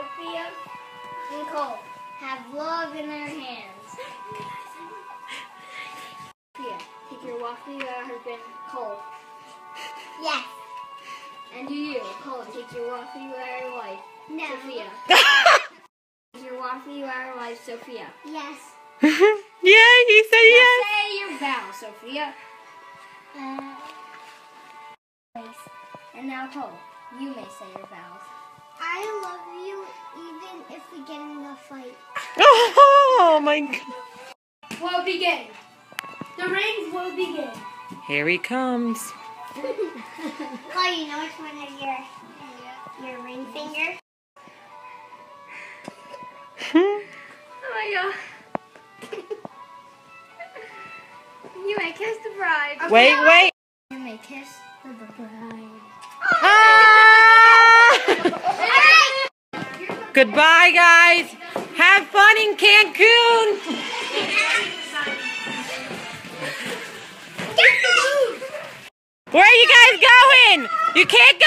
Sophia and Cole have love in their hands. Sophia, take your walk with your husband, Cole. Yes. And do you, Cole, take your walk with your wife, No. Sophia. Take your walk with your wife, Sophia. Yes. Yeah, he said Now yes. say your vow, Sophia. And now, Cole, you may say your vows. I love you even if we get in a fight. Oh my God. Will begin. The rings will begin. Here he comes. Cole, you know which one is your ring finger? Oh my God. You may kiss the bride. Wait. You may kiss the bride. Ah! Goodbye, guys. Have fun in Cancun. Where are you guys going? You can't go